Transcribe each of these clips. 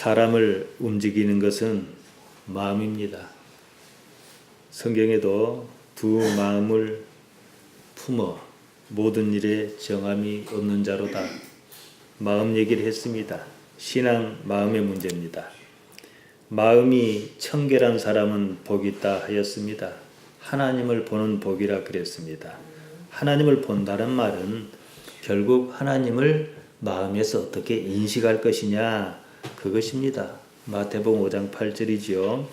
사람을 움직이는 것은 마음입니다. 성경에도 두 마음을 품어 모든 일에 정함이 없는 자로다. 마음 얘기를 했습니다. 신앙 마음의 문제입니다. 마음이 청결한 사람은 복이 있다 하였습니다. 하나님을 보는 복이라 그랬습니다. 하나님을 본다는 말은 결국 하나님을 마음에서 어떻게 인식할 것이냐 그것입니다. 마태복음 5장 8절이지요.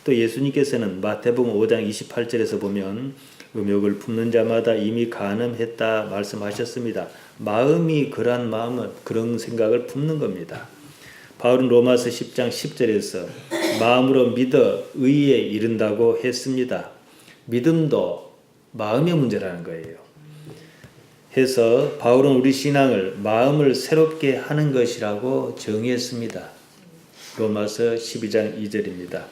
또 예수님께서는 마태복음 5장 28절에서 보면 음욕을 품는 자마다 이미 간음했다 말씀하셨습니다. 마음이 그러한 마음을 그런 생각을 품는 겁니다. 바울은 로마서 10장 10절에서 마음으로 믿어 의에 이른다고 했습니다. 믿음도 마음의 문제라는 거예요. 해서 바울은 우리 신앙을 마음을 새롭게 하는 것이라고 정의했습니다. 로마서 12장 2절입니다.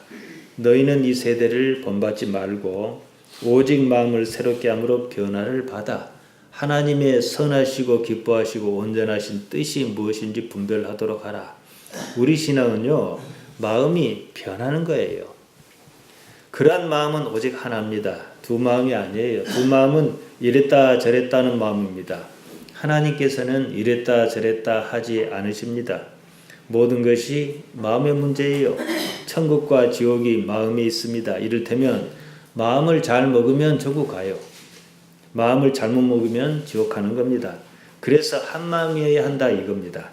너희는 이 세대를 본받지 말고 오직 마음을 새롭게 함으로 변화를 받아 하나님의 선하시고 기뻐하시고 온전하신 뜻이 무엇인지 분별하도록 하라. 우리 신앙은요, 마음이 변하는 거예요. 그러한 마음은 오직 하나입니다. 두 마음이 아니에요. 두 마음은 이랬다 저랬다는 마음입니다. 하나님께서는 이랬다 저랬다 하지 않으십니다. 모든 것이 마음의 문제예요. 천국과 지옥이 마음에 있습니다. 이를테면 마음을 잘 먹으면 천국 가요. 마음을 잘못 먹으면 지옥 가는 겁니다. 그래서 한 마음이어야 한다 이겁니다.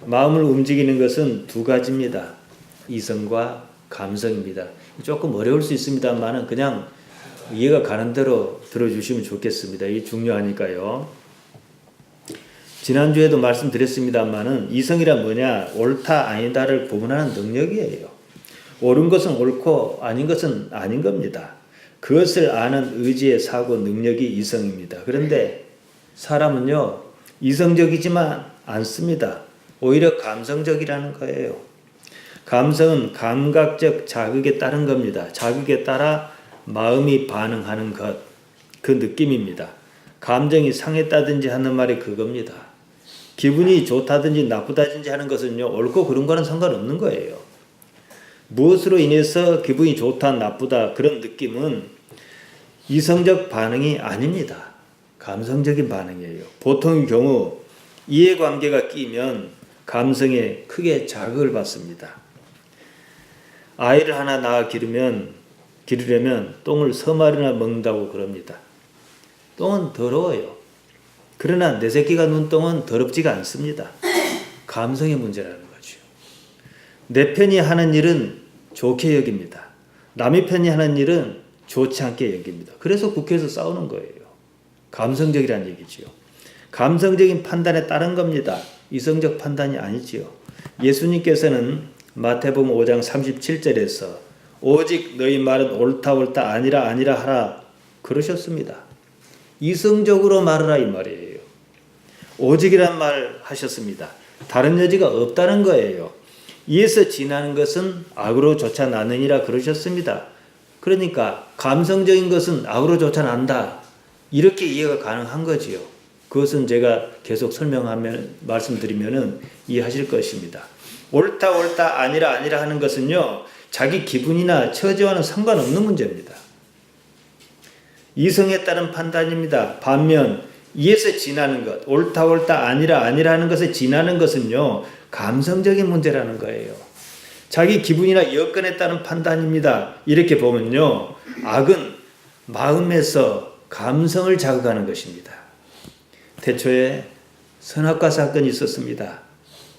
마음을 움직이는 것은 두 가지입니다. 이성과 감성입니다. 조금 어려울 수 있습니다만 그냥 이해가 가는 대로 들어주시면 좋겠습니다. 이게 중요하니까요. 지난주에도 말씀드렸습니다만 이성이란 뭐냐? 옳다 아니다를 구분하는 능력이에요. 옳은 것은 옳고 아닌 것은 아닌 겁니다. 그것을 아는 의지의 사고 능력이 이성입니다. 그런데 사람은요, 이성적이지만 않습니다. 오히려 감성적이라는 거예요. 감성은 감각적 자극에 따른 겁니다. 자극에 따라 마음이 반응하는 것, 그 느낌입니다. 감정이 상했다든지 하는 말이 그겁니다. 기분이 좋다든지 나쁘다든지 하는 것은요, 옳고 그른 거는 상관없는 거예요. 무엇으로 인해서 기분이 좋다 나쁘다 그런 느낌은 이성적 반응이 아닙니다. 감성적인 반응이에요. 보통의 경우 이해관계가 끼면 감성에 크게 자극을 받습니다. 아이를 하나 낳아 기르려면 똥을 3마리나 먹는다고 그럽니다. 똥은 더러워요. 그러나 내 새끼가 눈 똥은 더럽지가 않습니다. 감성의 문제라는 거죠. 내 편이 하는 일은 좋게 여깁니다. 남의 편이 하는 일은 좋지 않게 여깁니다. 그래서 국회에서 싸우는 거예요. 감성적이라는 얘기지요. 감성적인 판단에 따른 겁니다. 이성적 판단이 아니지요. 예수님께서는 마태복음 5장 37절에서 오직 너희 말은 옳다 옳다 아니라 아니라 하라 그러셨습니다. 이성적으로 말하라 이 말이에요. 오직이란 말 하셨습니다. 다른 여지가 없다는 거예요. 이에서 지나는 것은 악으로 쫓아나느니라 그러셨습니다. 그러니까 감성적인 것은 악으로 쫓아난다. 이렇게 이해가 가능한 거지요. 그것은 제가 계속 말씀드리면 이해하실 것입니다. 옳다 옳다 아니라 아니라 하는 것은요, 자기 기분이나 처지와는 상관없는 문제입니다. 이성에 따른 판단입니다. 반면 이에서 지나는 것, 옳다 옳다 아니라 아니라 하는 것에 지나는 것은요, 감성적인 문제라는 거예요. 자기 기분이나 여건에 따른 판단입니다. 이렇게 보면요, 악은 마음에서 감성을 자극하는 것입니다. 태초에 선악과 사건이 있었습니다.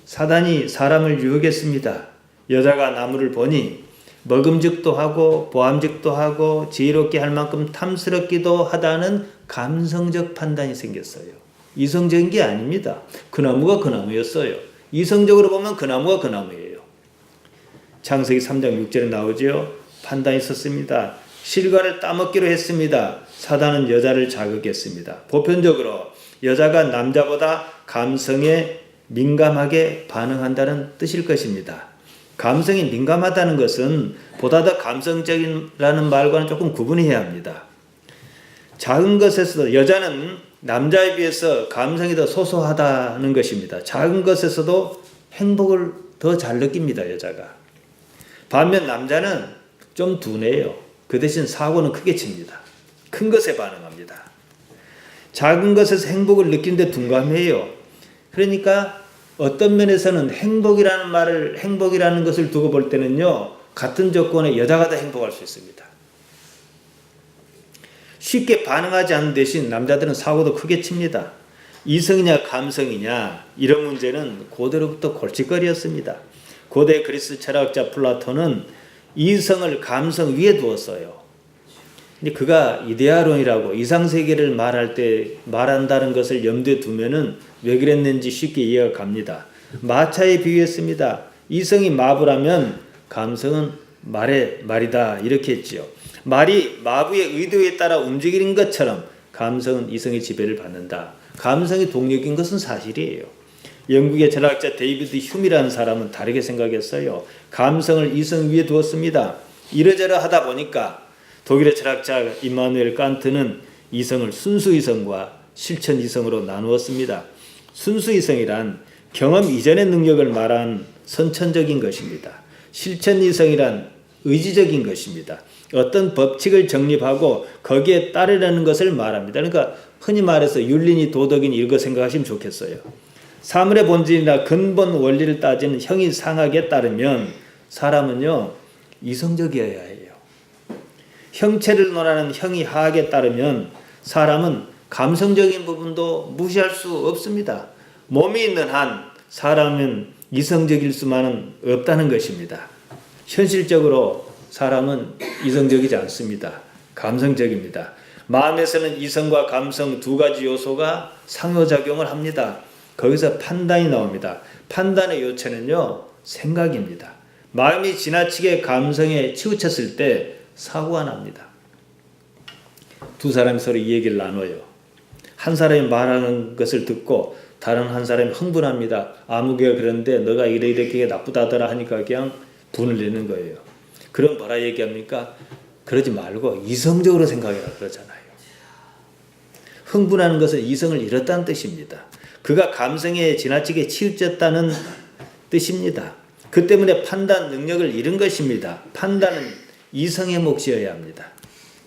사단이 사람을 유혹했습니다. 여자가 나무를 보니 먹음직도 하고 보암직도 하고 지혜롭게 할 만큼 탐스럽기도 하다는 감성적 판단이 생겼어요. 이성적인 게 아닙니다. 그 나무가 그 나무였어요. 이성적으로 보면 그 나무가 그 나무예요. 창세기 3장 6절에 나오죠. 판단이 있었습니다. 실과를 따먹기로 했습니다. 사단은 여자를 자극했습니다. 보편적으로 여자가 남자보다 감성에 민감하게 반응한다는 뜻일 것입니다. 감성이 민감하다는 것은 보다 더 감성적이라는 말과는 조금 구분해야 합니다. 작은 것에서도 여자는 남자에 비해서 감성이 더 소소하다는 것입니다. 작은 것에서도 행복을 더 잘 느낍니다, 여자가. 반면 남자는 좀 둔해요. 그 대신 사고는 크게 칩니다. 큰 것에 반응합니다. 작은 것에서 행복을 느끼는데 둔감해요. 그러니까 어떤 면에서는 행복이라는 것을 두고 볼 때는요, 같은 조건에 여자가 더 행복할 수 있습니다. 쉽게 반응하지 않는 대신 남자들은 사고도 크게 칩니다. 이성이냐 감성이냐 이런 문제는 고대로부터 골칫거리였습니다. 고대 그리스 철학자 플라톤은 이성을 감성 위에 두었어요. 근데 그가 이데아론이라고 이상세계를 말한다는 것을 염두에 두면은 왜 그랬는지 쉽게 이해가 갑니다. 마차에 비유했습니다. 이성이 마부라면 감성은 말이다 이렇게 했지요. 말이 마부의 의도에 따라 움직이는 것처럼 감성은 이성의 지배를 받는다. 감성이 동력인 것은 사실이에요. 영국의 철학자 데이비드 휴미라는 사람은 다르게 생각했어요. 감성을 이성 위에 두었습니다. 이러저러 하다 보니까 독일의 철학자 임마누엘 칸트는 이성을 순수이성과 실천이성으로 나누었습니다. 순수이성이란 경험 이전의 능력을 말한 선천적인 것입니다. 실천이성이란 의지적인 것입니다. 어떤 법칙을 정립하고 거기에 따르려는 것을 말합니다. 그러니까 흔히 말해서 윤리니 도덕이니 이거 생각하시면 좋겠어요. 사물의 본질이나 근본 원리를 따지는 형이상학에 따르면 사람은요 이성적이어야 해요. 형체를 논하는 형이하학에 따르면 사람은 감성적인 부분도 무시할 수 없습니다. 몸이 있는 한 사람은 이성적일 수만은 없다는 것입니다. 현실적으로 사람은 이성적이지 않습니다. 감성적입니다. 마음에서는 이성과 감성 두 가지 요소가 상호작용을 합니다. 거기서 판단이 나옵니다. 판단의 요체는요 생각입니다. 마음이 지나치게 감성에 치우쳤을 때 사고가 납니다. 두 사람이 서로 이 얘기를 나눠요. 한 사람이 말하는 것을 듣고 다른 한 사람이 흥분합니다. 아무개가 그런데 너가 이렇게 나쁘다더라 하니까 그냥 분을 내는 거예요. 그럼 뭐라 얘기합니까? 그러지 말고 이성적으로 생각해라 그러잖아요. 흥분하는 것은 이성을 잃었다는 뜻입니다. 그가 감성에 지나치게 치우쳤다는 뜻입니다. 그 때문에 판단 능력을 잃은 것입니다. 판단은 이성의 몫이어야 합니다.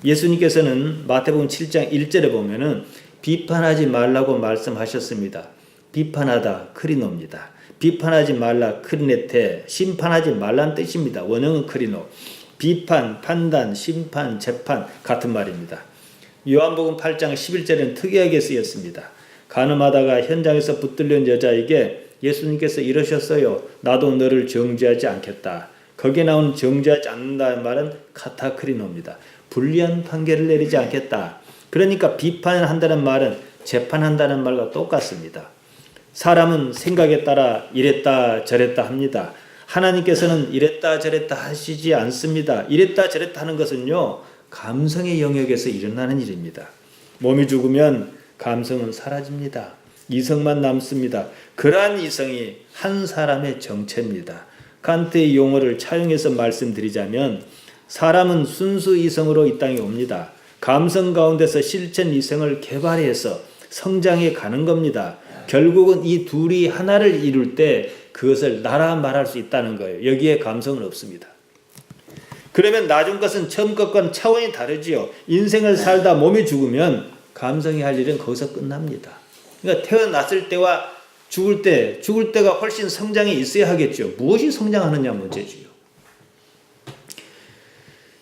예수님께서는 마태복음 7장 1절에 보면은 비판하지 말라고 말씀하셨습니다. 비판하다 크리노입니다. 비판하지 말라 크리네테 심판하지 말라는 뜻입니다. 원형은 크리노. 비판, 판단, 심판, 재판 같은 말입니다. 요한복음 8장 11절에는 특이하게 쓰였습니다. 간음하다가 현장에서 붙들린 여자에게 예수님께서 이러셨어요. 나도 너를 정죄하지 않겠다. 거기에 나오는 정죄하지 않는다는 말은 카타크리노입니다. 불리한 판결을 내리지 않겠다. 그러니까 비판한다는 말은 재판한다는 말과 똑같습니다. 사람은 생각에 따라 이랬다 저랬다 합니다. 하나님께서는 이랬다 저랬다 하시지 않습니다. 이랬다 저랬다 하는 것은요 감성의 영역에서 일어나는 일입니다. 몸이 죽으면 감성은 사라집니다. 이성만 남습니다. 그러한 이성이 한 사람의 정체입니다. 칸트의 용어를 차용해서 말씀드리자면 사람은 순수 이성으로 이 땅에 옵니다. 감성 가운데서 실천 이성을 개발해서 성장해 가는 겁니다. 결국은 이 둘이 하나를 이룰 때 그것을 나라 말할 수 있다는 거예요. 여기에 감성은 없습니다. 그러면 나중 것은 처음 것과는 차원이 다르지요. 인생을 살다 몸이 죽으면 감성이 할 일은 거기서 끝납니다. 그러니까 태어났을 때와 죽을 때가 훨씬 성장이 있어야 하겠죠. 무엇이 성장하느냐 문제지요.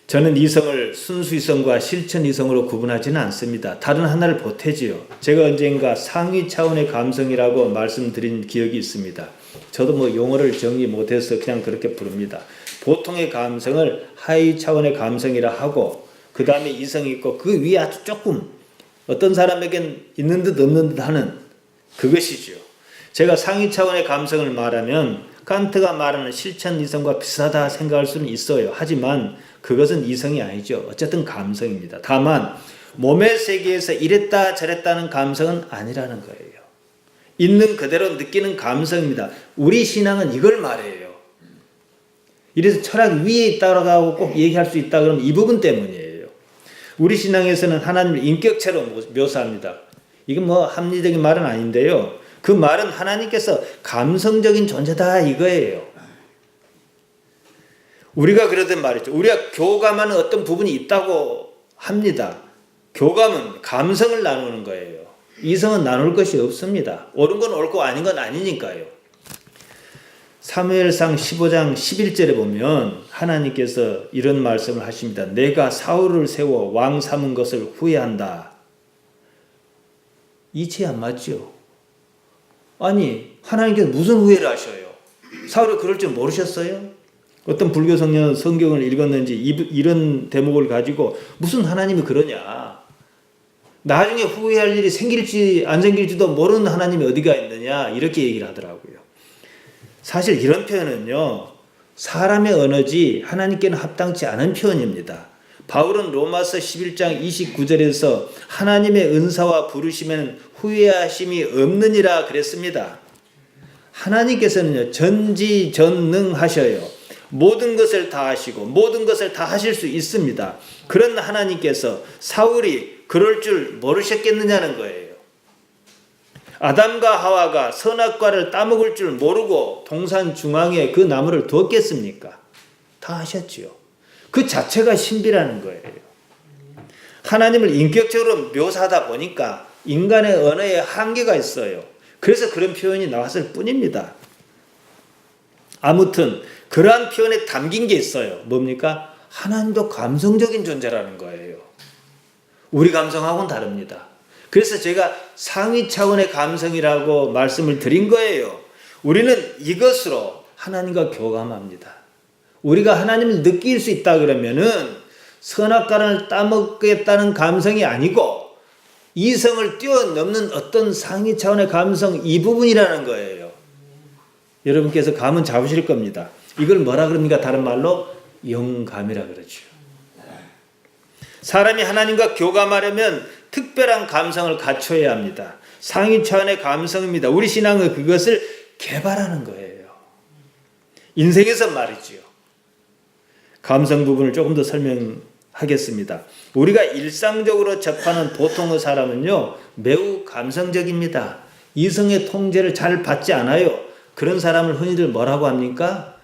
저는 이성을 순수이성과 실천이성으로 구분하지는 않습니다. 다른 하나를 보태지요. 제가 언젠가 상위 차원의 감성이라고 말씀드린 기억이 있습니다. 저도 용어를 정리 못해서 그냥 그렇게 부릅니다. 보통의 감성을 하위 차원의 감성이라 하고 그 다음에 이성이 있고 그 위에 아주 조금 어떤 사람에겐 있는 듯 없는 듯 하는 그것이죠. 제가 상위 차원의 감성을 말하면 칸트가 말하는 실천 이성과 비슷하다 생각할 수는 있어요. 하지만 그것은 이성이 아니죠. 어쨌든 감성입니다. 다만 몸의 세계에서 이랬다 저랬다는 감성은 아니라는 거예요. 있는 그대로 느끼는 감성입니다. 우리 신앙은 이걸 말해요. 이래서 철학 위에 있다고 꼭 얘기할 수 있다 그러면 이 부분 때문이에요. 우리 신앙에서는 하나님을 인격체로 묘사합니다. 이건 합리적인 말은 아닌데요. 그 말은 하나님께서 감성적인 존재다 이거예요. 우리가 그러던 말이죠. 우리가 교감하는 어떤 부분이 있다고 합니다. 교감은 감성을 나누는 거예요. 이성은 나눌 것이 없습니다. 옳은 건 옳고 아닌 건 아니니까요. 사무엘상 15장 11절에 보면 하나님께서 이런 말씀을 하십니다. 내가 사울을 세워 왕 삼은 것을 후회한다. 이치 안 맞죠? 아니, 하나님께서 무슨 후회를 하셔요? 사울이 그럴 줄 모르셨어요? 어떤 불교 성녀는 성경을 읽었는지 이런 대목을 가지고 무슨 하나님이 그러냐? 나중에 후회할 일이 생길지 안 생길지도 모르는 하나님이 어디가 있느냐? 이렇게 얘기를 하더라고요. 사실 이런 표현은요, 사람의 언어지 하나님께는 합당치 않은 표현입니다. 바울은 로마서 11장 29절에서 하나님의 은사와 부르심에는 후회하심이 없느니라 그랬습니다. 하나님께서는요, 전지전능하셔요. 모든 것을 다 하시고 모든 것을 다 하실 수 있습니다. 그런 하나님께서 사울이 그럴 줄 모르셨겠느냐는 거예요. 아담과 하와가 선악과를 따먹을 줄 모르고 동산 중앙에 그 나무를 두었겠습니까? 다 하셨지요. 그 자체가 신비라는 거예요. 하나님을 인격적으로 묘사하다 보니까 인간의 언어에 한계가 있어요. 그래서 그런 표현이 나왔을 뿐입니다. 아무튼 그러한 표현에 담긴 게 있어요. 뭡니까? 하나님도 감성적인 존재라는 거예요. 우리 감성하고는 다릅니다. 그래서 제가 상위 차원의 감성이라고 말씀을 드린 거예요. 우리는 이것으로 하나님과 교감합니다. 우리가 하나님을 느낄 수 있다 그러면은 선악과를 따먹겠다는 감성이 아니고 이성을 뛰어넘는 어떤 상위 차원의 감성, 이 부분이라는 거예요. 여러분께서 감은 잡으실 겁니다. 이걸 뭐라 그럽니까? 다른 말로 영감이라 그러죠. 사람이 하나님과 교감하려면 특별한 감성을 갖춰야 합니다. 상위 차원의 감성입니다. 우리 신앙은 그것을 개발하는 거예요. 인생에서 말이지요. 감성 부분을 조금 더 설명하겠습니다. 우리가 일상적으로 접하는 보통의 사람은요, 매우 감성적입니다. 이성의 통제를 잘 받지 않아요. 그런 사람을 흔히들 뭐라고 합니까?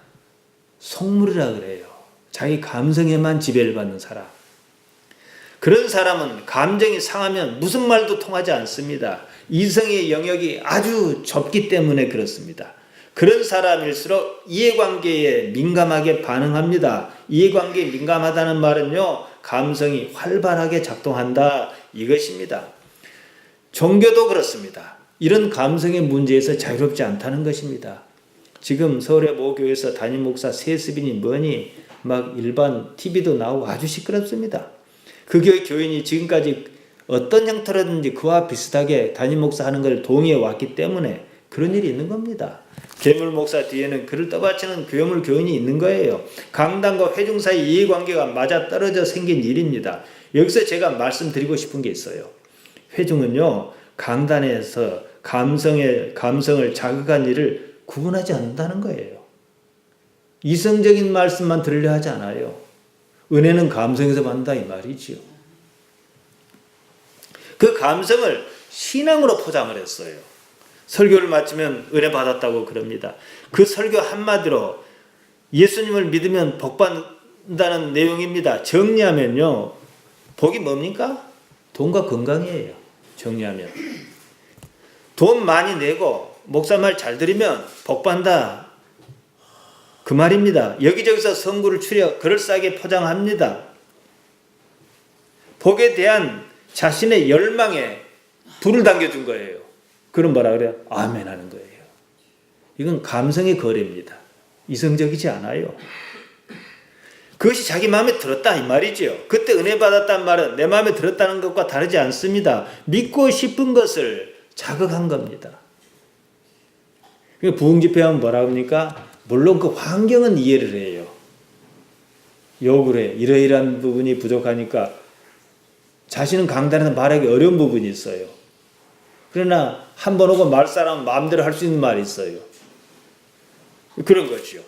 속물이라 그래요. 자기 감성에만 지배를 받는 사람. 그런 사람은 감정이 상하면 무슨 말도 통하지 않습니다. 이성의 영역이 아주 좁기 때문에 그렇습니다. 그런 사람일수록 이해관계에 민감하게 반응합니다. 이해관계에 민감하다는 말은요, 감성이 활발하게 작동한다, 이것입니다. 종교도 그렇습니다. 이런 감성의 문제에서 자유롭지 않다는 것입니다. 지금 서울의 모 교회에서 담임 목사 세습이니 뭐니 막 일반 TV도 나오고 아주 시끄럽습니다. 그 교회 교인이 지금까지 어떤 형태로든지 그와 비슷하게 담임 목사 하는 걸 동의해 왔기 때문에 그런 일이 있는 겁니다. 괴물 목사 뒤에는 그를 떠받치는 괴물 교인이 있는 거예요. 강단과 회중 사이 이해관계가 맞아떨어져 생긴 일입니다. 여기서 제가 말씀드리고 싶은 게 있어요. 회중은요, 강단에서 감성을 자극한 일을 구분하지 않는다는 거예요. 이성적인 말씀만 들으려 하지 않아요. 은혜는 감성에서 받는다 이 말이지요. 그 감성을 신앙으로 포장을 했어요. 설교를 마치면 은혜 받았다고 그럽니다. 그 설교 한마디로 예수님을 믿으면 복 받는다는 내용입니다. 정리하면요, 복이 뭡니까? 돈과 건강이에요. 정리하면 돈 많이 내고 목사 말 잘 들으면 복 받는다, 그 말입니다. 여기저기서 성구를 추려 그럴싸하게 포장합니다. 복에 대한 자신의 열망에 불을 당겨준 거예요. 그럼 뭐라 그래요? 아멘 하는 거예요. 이건 감성의 거래입니다. 이성적이지 않아요. 그것이 자기 마음에 들었다 이 말이죠. 그때 은혜 받았다는 말은 내 마음에 들었다는 것과 다르지 않습니다. 믿고 싶은 것을 자극한 겁니다. 부흥집회하면 뭐라 합니까? 물론 그 환경은 이해를 해요. 욕을 해. 이러이러한 부분이 부족하니까 자신은 강단에서 말하기 어려운 부분이 있어요. 그러나 한 번 오고 말 사람은 마음대로 할 수 있는 말이 있어요. 그런 거죠.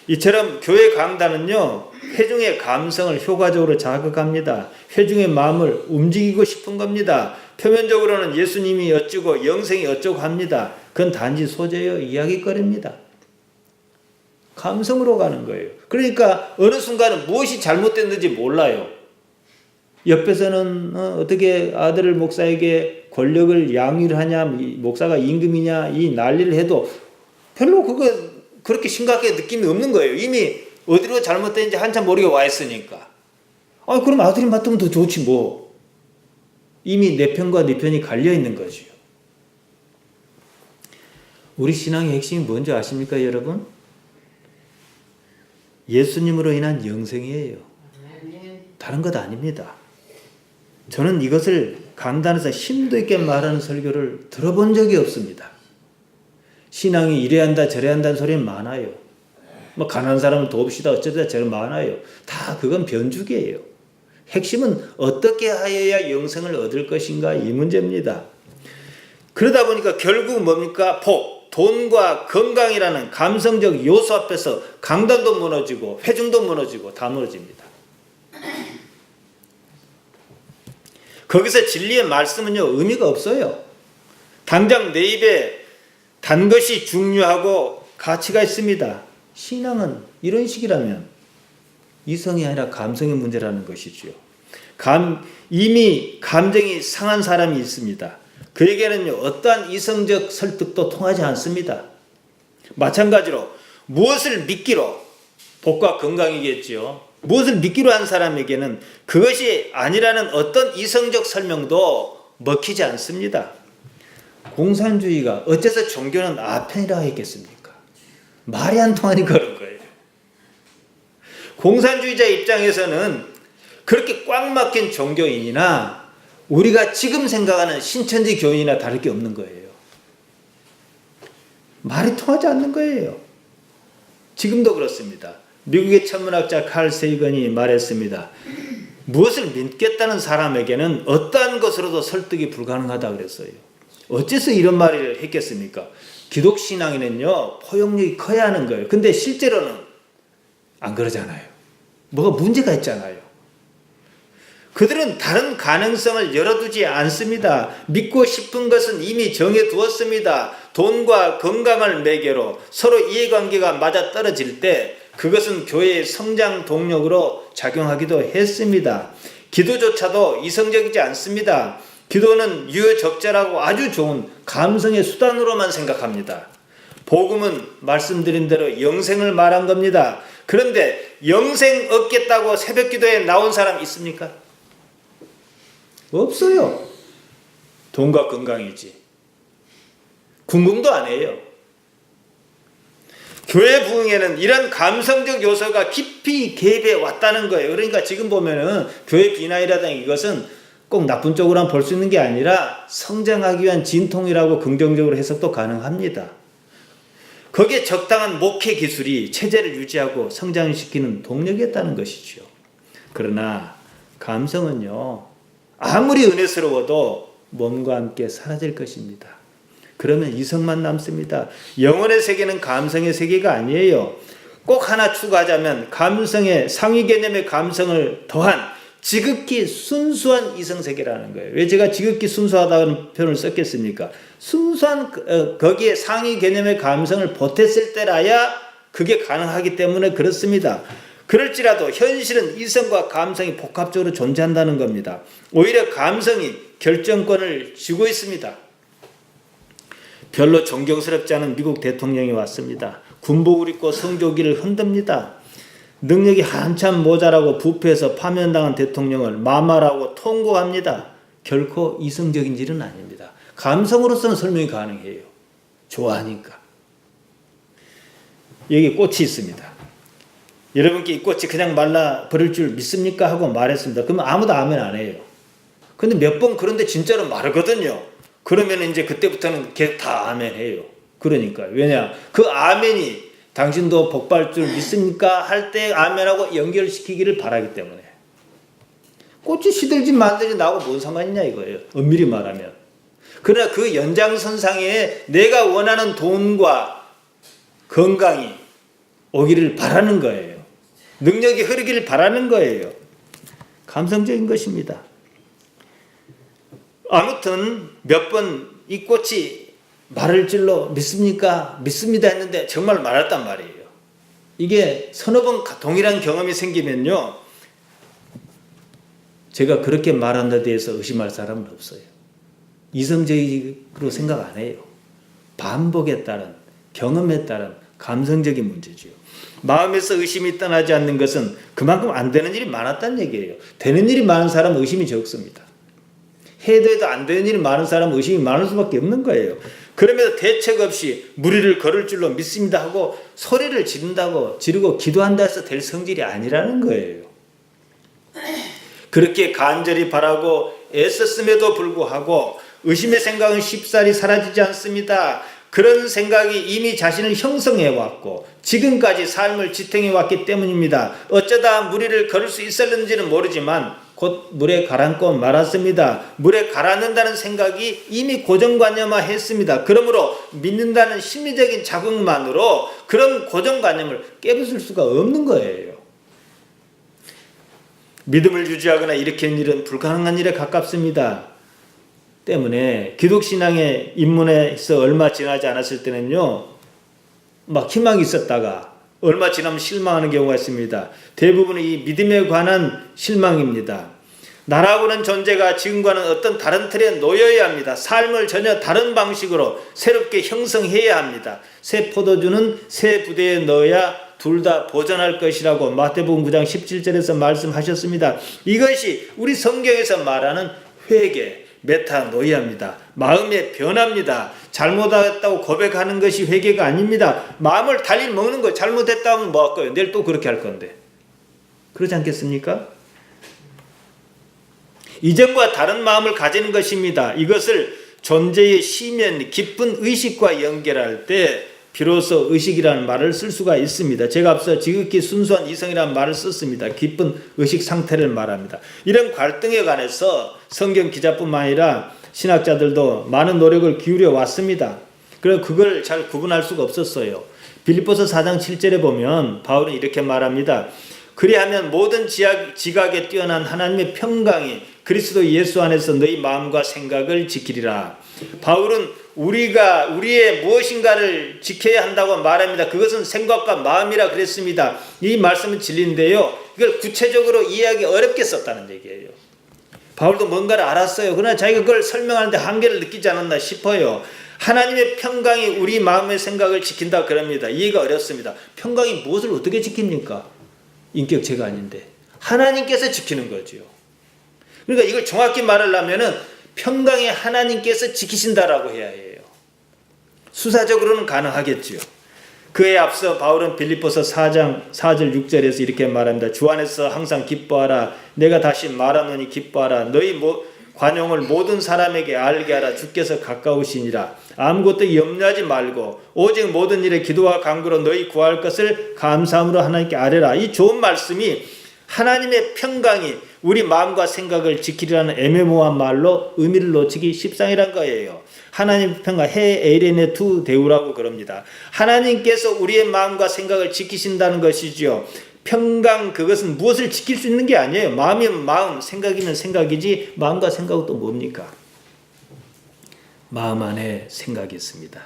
이처럼 교회 강단은요, 회중의 감성을 효과적으로 자극합니다. 회중의 마음을 움직이고 싶은 겁니다. 표면적으로는 예수님이 어쩌고 영생이 어쩌고 합니다. 그건 단지 소재요 이야기거리입니다. 감성으로 가는 거예요. 그러니까 어느 순간은 무엇이 잘못됐는지 몰라요. 옆에서는 어떻게 아들을 목사에게 권력을 양위를 하냐, 목사가 임금이냐 이 난리를 해도 별로 그렇게 심각하게 느낌이 없는 거예요. 이미 어디로 잘못된지 한참 모르게 와 있으니까. 그럼 아들이 맡으면 더 좋지 뭐. 이미 내 편과 네 편이 갈려 있는 거지요. 우리 신앙의 핵심이 뭔지 아십니까, 여러분? 예수님으로 인한 영생이에요. 다른 것 아닙니다. 저는 이것을 강단에서 심도 있게 말하는 설교를 들어본 적이 없습니다. 신앙이 이래야 한다 저래야 한다는 소리는 많아요. 뭐 가난한 사람을 도웁시다 어쩌다 저런 많아요. 다 그건 변주기예요. 핵심은 어떻게 하여야 영생을 얻을 것인가 이 문제입니다. 그러다 보니까 결국 뭡니까? 돈과 건강이라는 감성적 요소 앞에서 강단도 무너지고 회중도 무너지고 다 무너집니다. 거기서 진리의 말씀은요 의미가 없어요. 당장 내 입에 단 것이 중요하고 가치가 있습니다. 신앙은 이런 식이라면 이성이 아니라 감성의 문제라는 것이지요. 이미 감정이 상한 사람이 있습니다. 그에게는요 어떠한 이성적 설득도 통하지 않습니다. 마찬가지로 무엇을 믿기로 복과 건강이겠지요. 무엇을 믿기로 한 사람에게는 그것이 아니라는 어떤 이성적 설명도 먹히지 않습니다. 공산주의가 어째서 종교는 아편이라 했겠습니까? 말이 안 통하니 그런 거예요. 공산주의자 입장에서는 그렇게 꽉 막힌 종교인이나 우리가 지금 생각하는 신천지 교인이나 다를 게 없는 거예요. 말이 통하지 않는 거예요. 지금도 그렇습니다. 미국의 천문학자 칼 세이건이 말했습니다. 무엇을 믿겠다는 사람에게는 어떠한 것으로도 설득이 불가능하다 그랬어요. 어째서 이런 말을 했겠습니까? 기독신앙에는요 포용력이 커야 하는 거예요. 근데 실제로는 안 그러잖아요. 뭐가 문제가 있잖아요. 그들은 다른 가능성을 열어두지 않습니다. 믿고 싶은 것은 이미 정해두었습니다. 돈과 건강을 매개로 서로 이해관계가 맞아떨어질 때 그것은 교회의 성장 동력으로 작용하기도 했습니다. 기도조차도 이성적이지 않습니다. 기도는 유효적절하고 아주 좋은 감성의 수단으로만 생각합니다. 복음은 말씀드린 대로 영생을 말한 겁니다. 그런데 영생 얻겠다고 새벽기도에 나온 사람 있습니까? 없어요. 돈과 건강이지. 궁금도 안 해요. 교회 부흥에는 이런 감성적 요소가 깊이 개입해 왔다는 거예요. 그러니까 지금 보면은 교회 비난이라든가 이것은 꼭 나쁜 쪽으로만 볼 수 있는 게 아니라 성장하기 위한 진통이라고 긍정적으로 해석도 가능합니다. 거기에 적당한 목회 기술이 체제를 유지하고 성장시키는 동력이었다는 것이죠. 그러나 감성은요 아무리 은혜스러워도 몸과 함께 사라질 것입니다. 그러면 이성만 남습니다. 영혼의 세계는 감성의 세계가 아니에요. 꼭 하나 추가하자면 감성의 상위 개념의 감성을 더한 지극히 순수한 이성세계라는 거예요. 왜 제가 지극히 순수하다는 표현을 썼겠습니까? 순수한 거기에 상위 개념의 감성을 보탰을 때라야 그게 가능하기 때문에 그렇습니다. 그럴지라도 현실은 이성과 감성이 복합적으로 존재한다는 겁니다. 오히려 감성이 결정권을 쥐고 있습니다. 별로 존경스럽지 않은 미국 대통령이 왔습니다. 군복을 입고 성조기를 흔듭니다. 능력이 한참 모자라고 부패해서 파면당한 대통령을 마마라고 통곡합니다. 결코 이성적인 일은 아닙니다. 감성으로서는 설명이 가능해요. 좋아하니까. 여기 꽃이 있습니다. 여러분께 이 꽃이 그냥 말라 버릴 줄 믿습니까? 하고 말했습니다. 그러면 아무도 아멘 안 해요. 근데 몇 번 그런데 진짜로 마르거든요. 그러면 이제 그때부터는 계속 다 아멘 해요. 그러니까요. 왜냐? 그 아멘이 당신도 복받을 줄 믿습니까? 할 때 아멘하고 연결시키기를 바라기 때문에. 꽃이 시들지 만들지 나하고 뭔 상관이냐 이거예요. 엄밀히 말하면. 그러나 그 연장선상에 내가 원하는 돈과 건강이 오기를 바라는 거예요. 능력이 흐르기를 바라는 거예요. 감성적인 것입니다. 아무튼 몇 번 이 꽃이 마를 줄로 믿습니까? 믿습니다 했는데 정말 말았단 말이에요. 이게 서너 번 동일한 경험이 생기면요, 제가 그렇게 말한 데 대해서 의심할 사람은 없어요. 이성적으로 생각 안 해요. 반복에 따른, 경험에 따른 감성적인 문제죠. 마음에서 의심이 떠나지 않는 것은 그만큼 안 되는 일이 많았다는 얘기예요. 되는 일이 많은 사람은 의심이 적습니다. 해도 해도 안 되는 일이 많은 사람은 의심이 많을 수밖에 없는 거예요. 그러면서 대책 없이 무리를 걸을 줄로 믿습니다 하고 소리를 지르고 기도한다 해서 될 성질이 아니라는 거예요. 그렇게 간절히 바라고 애썼음에도 불구하고 의심의 생각은 쉽사리 사라지지 않습니다. 그런 생각이 이미 자신을 형성해 왔고 지금까지 삶을 지탱해 왔기 때문입니다. 어쩌다 무리를 걸을 수 있었는지는 모르지만 곧 물에 가라앉고 말았습니다. 물에 가라앉는다는 생각이 이미 고정관념화했습니다. 그러므로 믿는다는 심리적인 자극만으로 그런 고정관념을 깨부술 수가 없는 거예요. 믿음을 유지하거나 일으키는 일은 불가능한 일에 가깝습니다. 때문에 기독신앙에 입문해서 얼마 지나지 않았을 때는요, 막 희망이 있었다가 얼마 지나면 실망하는 경우가 있습니다. 대부분은 이 믿음에 관한 실망입니다. 나라고는 존재가 지금과는 어떤 다른 틀에 놓여야 합니다. 삶을 전혀 다른 방식으로 새롭게 형성해야 합니다. 새 포도주는 새 부대에 넣어야 둘 다 보존할 것이라고 마태복음 9장 17절에서 말씀하셨습니다. 이것이 우리 성경에서 말하는 회개, 메타노이아입니다. 마음의 변화입니다. 잘못했다고 고백하는 것이 회개가 아닙니다. 마음을 달리 먹는 거예요. 잘못했다 하면 뭐 할 거예요? 내일 또 그렇게 할 건데. 그렇지 않겠습니까? 이전과 다른 마음을 가지는 것입니다. 이것을 존재의 심연, 깊은 의식과 연결할 때 비로소 의식이라는 말을 쓸 수가 있습니다. 제가 앞서 지극히 순수한 이성이라는 말을 썼습니다. 깊은 의식 상태를 말합니다. 이런 갈등에 관해서 성경 기자뿐만 아니라 신학자들도 많은 노력을 기울여 왔습니다. 그래서 그걸 잘 구분할 수가 없었어요. 빌립보서 4장 7절에 보면 바울은 이렇게 말합니다. 그리하면 모든 지각에 뛰어난 하나님의 평강이 그리스도 예수 안에서 너희 마음과 생각을 지키리라. 바울은 우리의 무엇인가를 지켜야 한다고 말합니다. 그것은 생각과 마음이라 그랬습니다. 이 말씀은 진리인데요, 이걸 구체적으로 이해하기 어렵게 썼다는 얘기예요. 바울도 뭔가를 알았어요. 그러나 자기가 그걸 설명하는데 한계를 느끼지 않았나 싶어요. 하나님의 평강이 우리 마음의 생각을 지킨다 그럽니다. 이해가 어렵습니다. 평강이 무엇을 어떻게 지킵니까? 인격체가 아닌데 하나님께서 지키는 거죠. 그러니까 이걸 정확히 말하려면은 평강이 하나님께서 지키신다라고 해야 해요. 수사적으로는 가능하겠죠. 그에 앞서 바울은 빌립보서 4장 4절 6절에서 이렇게 말합니다. 주 안에서 항상 기뻐하라. 내가 다시 말하노니 기뻐하라. 너희 관용을 모든 사람에게 알게 하라. 주께서 가까우시니라. 아무것도 염려하지 말고 오직 모든 일에 기도와 간구로 너희 구할 것을 감사함으로 하나님께 아뢰라. 이 좋은 말씀이 하나님의 평강이 우리 마음과 생각을 지키리라는 애매모호한 말로 의미를 놓치기 십상이란 거예요. 하나님의 평강, 해 에이레네 투 데우라고 그럽니다. 하나님께서 우리의 마음과 생각을 지키신다는 것이죠. 평강, 그것은 무엇을 지킬 수 있는 게 아니에요. 마음이면 마음, 생각이면 생각이지 마음과 생각은 또 뭡니까? 마음 안에 생각이 있습니다.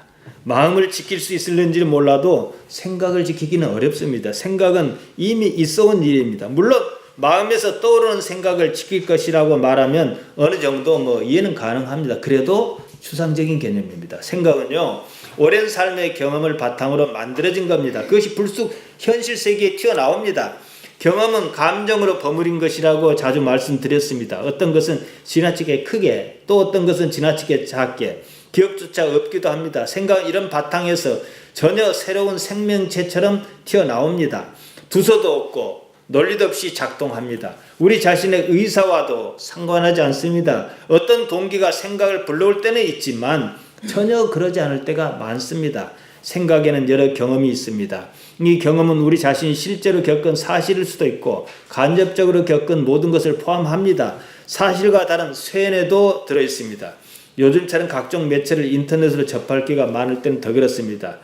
마음을 지킬 수 있을는지는 몰라도 생각을 지키기는 어렵습니다. 생각은 이미 있어온 일입니다. 물론 마음에서 떠오르는 생각을 지킬 것이라고 말하면 어느 정도 이해는 가능합니다. 그래도 추상적인 개념입니다. 생각은요, 오랜 삶의 경험을 바탕으로 만들어진 겁니다. 그것이 불쑥 현실 세계에 튀어나옵니다. 경험은 감정으로 버무린 것이라고 자주 말씀드렸습니다. 어떤 것은 지나치게 크게, 또 어떤 것은 지나치게 작게, 기억조차 없기도 합니다. 생각은 이런 바탕에서 전혀 새로운 생명체처럼 튀어나옵니다. 두서도 없고 논리도 없이 작동합니다. 우리 자신의 의사와도 상관하지 않습니다. 어떤 동기가 생각을 불러올 때는 있지만 전혀 그러지 않을 때가 많습니다. 생각에는 여러 경험이 있습니다. 이 경험은 우리 자신이 실제로 겪은 사실일 수도 있고 간접적으로 겪은 모든 것을 포함합니다. 사실과 다른 쇠뇌도 들어있습니다. 요즘처럼 각종 매체를 인터넷으로 접할 기회가 많을 때는 더 그렇습니다.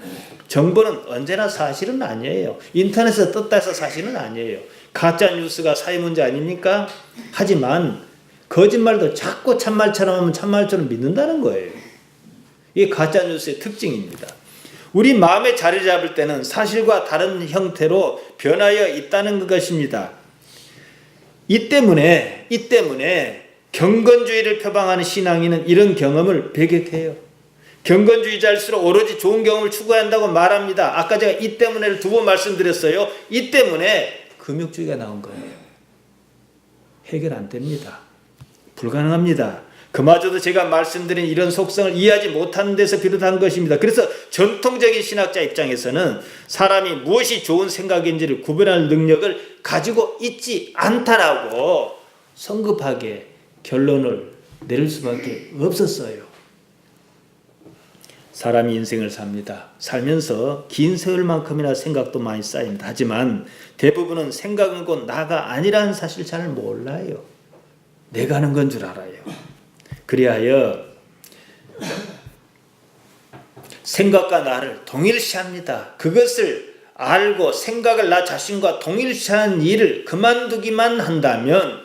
정보는 언제나 사실은 아니에요. 인터넷에서 떴다 해서 사실은 아니에요. 가짜 뉴스가 사회 문제 아닙니까? 하지만 거짓말도 자꾸 참말처럼 하면 참말처럼 믿는다는 거예요. 이게 가짜 뉴스의 특징입니다. 우리 마음에 자리 잡을 때는 사실과 다른 형태로 변하여 있다는 것입니다. 이 때문에 경건주의를 표방하는 신앙인은 이런 경험을 배격해요. 경건주의자일수록 오로지 좋은 경험을 추구한다고 말합니다. 아까 제가 이 때문에를 2번 말씀드렸어요. 이 때문에 금욕주의가 나온 거예요. 해결 안 됩니다. 불가능합니다. 그마저도 제가 말씀드린 이런 속성을 이해하지 못하는 데서 비롯한 것입니다. 그래서 전통적인 신학자 입장에서는 사람이 무엇이 좋은 생각인지를 구별할 능력을 가지고 있지 않다라고 성급하게 결론을 내릴 수밖에 없었어요. 사람이 인생을 삽니다. 살면서 긴 세월만큼이나 생각도 많이 쌓입니다. 하지만 대부분은 생각은 곧 나가 아니라는 사실을 잘 몰라요. 내가 하는 건 줄 알아요. 그리하여 생각과 나를 동일시합니다. 그것을 알고 생각을 나 자신과 동일시하는 일을 그만두기만 한다면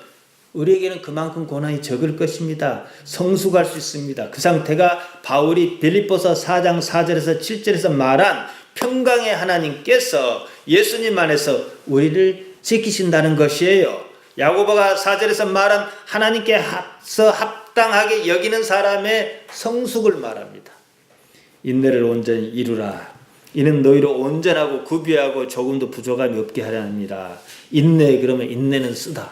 우리에게는 그만큼 고난이 적을 것입니다. 성숙할 수 있습니다. 그 상태가 바울이 빌립보서 4장 4절에서 7절에서 말한 평강의 하나님께서 예수님 안에서 우리를 지키신다는 것이에요. 야고보가 4절에서 말한 하나님께서 합당하게 여기는 사람의 성숙을 말합니다. 인내를 온전히 이루라. 이는 너희로 온전하고 구비하고 조금도 부족함이 없게 하려 합니다. 인내, 그러면 인내는 쓰다.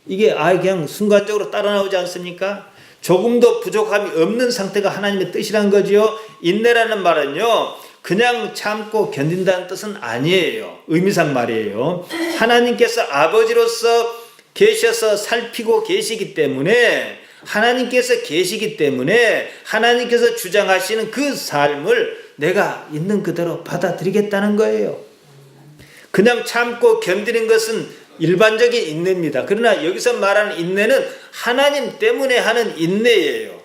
이게 그냥 순간적으로 따라 나오지 않습니까? 조금도 부족함이 없는 상태가 하나님의 뜻이란 거지요. 인내라는 말은요, 그냥 참고 견딘다는 뜻은 아니에요. 의미상 말이에요. 하나님께서 아버지로서 계셔서 살피고 계시기 때문에, 하나님께서 계시기 때문에 하나님께서 주장하시는 그 삶을 내가 있는 그대로 받아들이겠다는 거예요. 그냥 참고 견디는 것은 일반적인 인내입니다. 그러나 여기서 말하는 인내는 하나님 때문에 하는 인내예요.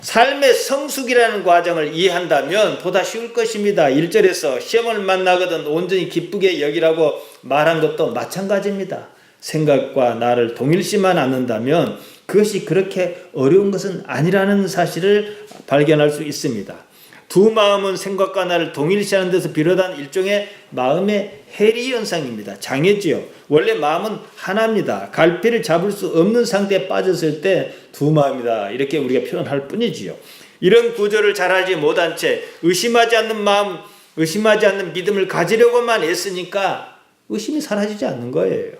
삶의 성숙이라는 과정을 이해한다면 보다 쉬울 것입니다. 1절에서 시험을 만나거든 온전히 기쁘게 여기라고 말한 것도 마찬가지입니다. 생각과 나를 동일시만 않는다면 그것이 그렇게 어려운 것은 아니라는 사실을 발견할 수 있습니다. 두 마음은 생각과 나를 동일시하는 데서 비롯한 일종의 마음의 해리 현상입니다. 장애지요. 원래 마음은 하나입니다. 갈피를 잡을 수 없는 상태에 빠졌을 때 두 마음이다. 이렇게 우리가 표현할 뿐이지요. 이런 구조를 잘하지 못한 채 의심하지 않는 마음, 의심하지 않는 믿음을 가지려고만 애쓰니까 의심이 사라지지 않는 거예요.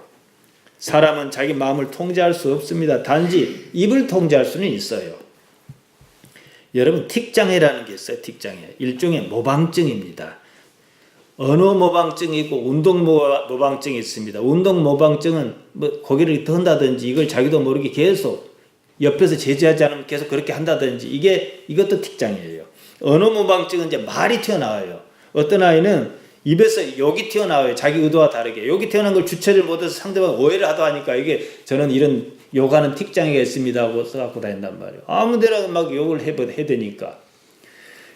사람은 자기 마음을 통제할 수 없습니다. 단지 입을 통제할 수는 있어요. 여러분, 틱장애라는 게 있어요. 틱장애. 일종의 모방증입니다. 언어 모방증이 있고 운동 모방증이 있습니다. 운동 모방증은 고개를 든다든지 이걸 자기도 모르게 계속 옆에서 제지하지 않으면 계속 그렇게 한다든지 이것도 틱장애예요. 언어 모방증은 이제 말이 튀어나와요. 어떤 아이는 입에서 욕이 튀어나와요. 자기 의도와 다르게. 욕이 튀어나온 걸 주체를 못해서 상대방 오해를 하도 하니까 저는 이런 욕하는 틱장애가 있습니다 하고 써갖고 다닌단 말이에요. 아무데나 막 욕을 해대니까.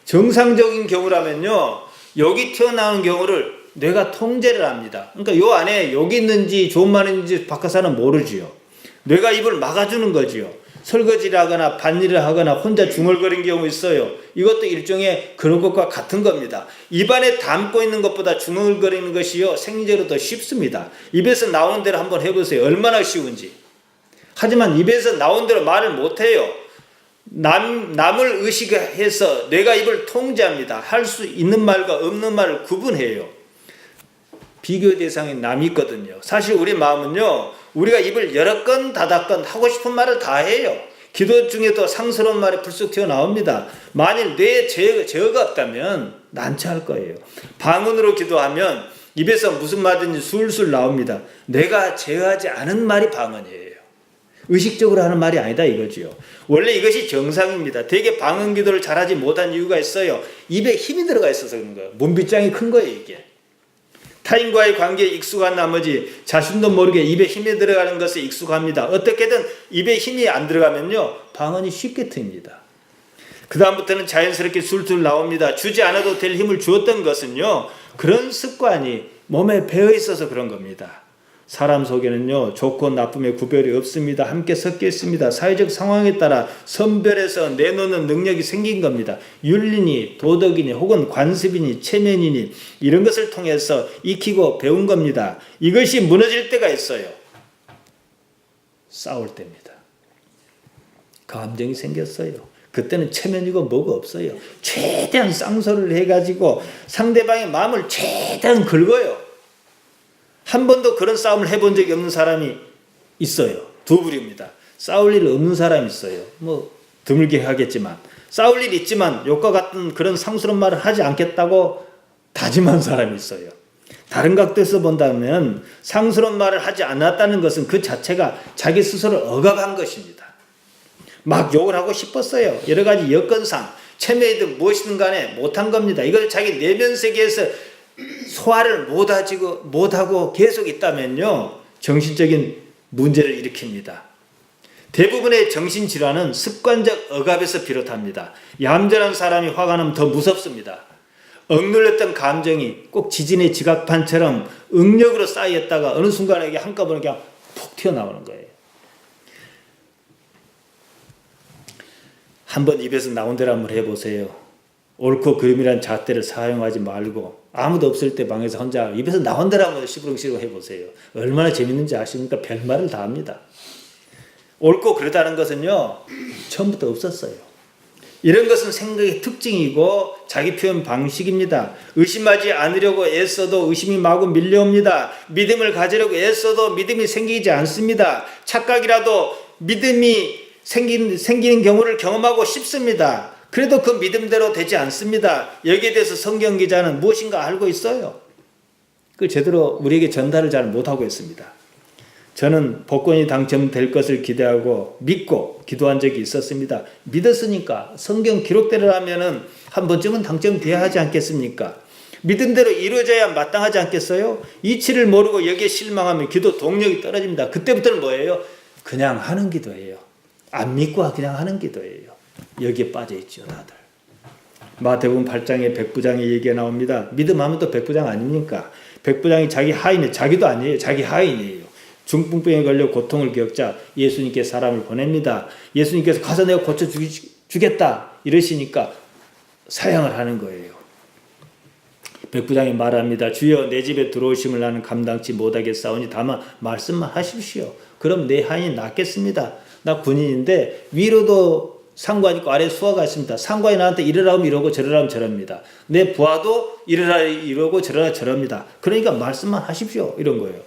정상적인 경우라면요, 욕이 튀어나오는 경우를 뇌가 통제를 합니다. 그러니까 요 안에 욕이 있는지 좋은 말인지 바깥사람은 모르지요. 뇌가 입을 막아주는 거지요. 설거지를 하거나 밭일을 하거나 혼자 중얼거리는 경우 있어요. 이것도 일종의 그런 것과 같은 겁니다. 입안에 담고 있는 것보다 중얼거리는 것이요, 생리적으로 더 쉽습니다. 입에서 나오는 대로 한번 해보세요. 얼마나 쉬운지. 하지만 입에서 나온 대로 말을 못해요. 남을 의식해서 뇌가 입을 통제합니다. 할 수 있는 말과 없는 말을 구분해요. 비교 대상에 남이 있거든요. 사실 우리 마음은요, 우리가 입을 열었건 닫았건 하고 싶은 말을 다 해요. 기도 중에도 상스러운 말이 불쑥 튀어나옵니다. 만일 뇌에 제어가 없다면 난처할 거예요. 방언으로 기도하면 입에서 무슨 말든지 술술 나옵니다. 내가 제어하지 않은 말이 방언이에요. 의식적으로 하는 말이 아니다 이거지요. 원래 이것이 정상입니다. 되게 방언 기도를 잘하지 못한 이유가 있어요. 입에 힘이 들어가 있어서 그런 거예요. 몸빗장이 큰 거예요 이게. 타인과의 관계에 익숙한 나머지 자신도 모르게 입에 힘이 들어가는 것에 익숙합니다. 어떻게든 입에 힘이 안 들어가면요, 방언이 쉽게 트입니다. 그 다음부터는 자연스럽게 술술 나옵니다. 주지 않아도 될 힘을 주었던 것은요, 그런 습관이 몸에 배어 있어서 그런 겁니다. 사람 속에는요, 좋고 나쁨의 구별이 없습니다. 함께 섞여 있습니다. 사회적 상황에 따라 선별해서 내놓는 능력이 생긴 겁니다. 윤리니, 도덕이니, 혹은 관습이니, 체면이니, 이런 것을 통해서 익히고 배운 겁니다. 이것이 무너질 때가 있어요. 싸울 때입니다. 감정이 생겼어요. 그때는 체면이고 뭐가 없어요. 최대한 쌍소리를 해가지고 상대방의 마음을 최대한 긁어요. 한 번도 그런 싸움을 해본 적이 없는 사람이 있어요. 두 부류입니다. 싸울 일 없는 사람이 있어요. 뭐 드물게 하겠지만, 싸울 일 있지만 욕과 같은 그런 상스러운 말을 하지 않겠다고 다짐한 사람이 있어요. 다른 각도에서 본다면 상스러운 말을 하지 않았다는 것은 그 자체가 자기 스스로를 억압한 것입니다. 막 욕을 하고 싶었어요. 여러 가지 여건상 체면이든 무엇이든 간에 못한 겁니다. 이걸 자기 내면 세계에서 소화를 못하고 계속 있다면요, 정신적인 문제를 일으킵니다. 대부분의 정신질환은 습관적 억압에서 비롯합니다. 얌전한 사람이 화가 나면 더 무섭습니다. 억눌렸던 감정이 꼭 지진의 지각판처럼 응력으로 쌓였다가 어느 순간에 한꺼번에 그냥 푹 튀어나오는 거예요. 한번 입에서 나온 대로 한번 해보세요. 옳고 그름이란 잣대를 사용하지 말고 아무도 없을 때 방에서 혼자 입에서 나온 대로 한번 시부렁시부렁 해보세요. 얼마나 재밌는지 아십니까? 별말을 다 합니다. 옳고 그르다는 것은요, 처음부터 없었어요. 이런 것은 생각의 특징이고 자기 표현 방식입니다. 의심하지 않으려고 애써도 의심이 마구 밀려옵니다. 믿음을 가지려고 애써도 믿음이 생기지 않습니다. 착각이라도 믿음이 생기는 경우를 경험하고 싶습니다. 그래도 그 믿음대로 되지 않습니다. 여기에 대해서 성경 기자는 무엇인가 알고 있어요. 그 제대로 우리에게 전달을 잘 못하고 있습니다. 저는 복권이 당첨될 것을 기대하고 믿고 기도한 적이 있었습니다. 믿었으니까 성경 기록대로 하면은 한 번쯤은 당첨돼야 하지 않겠습니까? 믿음대로 이루어져야 마땅하지 않겠어요? 이치를 모르고 여기에 실망하면 기도 동력이 떨어집니다. 그때부터는 뭐예요? 그냥 하는 기도예요. 안 믿고 그냥 하는 기도예요. 여기에 빠져있죠, 다들. 마태복음 8장에 백부장의 얘기가 나옵니다. 믿음하면 또 백부장 아닙니까? 백부장이 자기 하인이에요. 자기도 아니에요. 자기 하인이에요. 중풍병에 걸려 고통을 겪자 예수님께 사람을 보냅니다. 예수님께서 가서 내가 고쳐주겠다 이러시니까 사양을 하는 거예요. 백부장이 말합니다. 주여, 내 집에 들어오심을 나는 감당치 못하겠사오니 다만 말씀만 하십시오. 그럼 내 하인이 낫겠습니다. 나 군인인데 위로도 상관이 있고 아래 수하가 있습니다. 상관이 나한테 이러라 하면 이러고 저러라 하면 저럽니다. 내 부하도 이러라 이러고 저러라 저럽니다. 그러니까 말씀만 하십시오. 이런 거예요.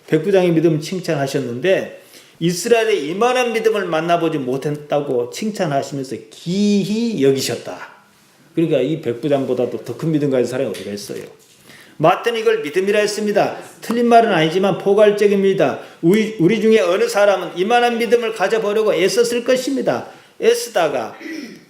백부장의 믿음을 칭찬하셨는데 이스라엘의 이만한 믿음을 만나보지 못했다고 칭찬하시면서 기히 여기셨다. 그러니까 이 백부장보다도 더 큰 믿음 가진 사람이 어디가 있어요. 마태는 이걸 믿음이라 했습니다. 틀린 말은 아니지만 포괄적입니다. 우리 중에 어느 사람은 이만한 믿음을 가져보려고 애썼을 것입니다. 애쓰다가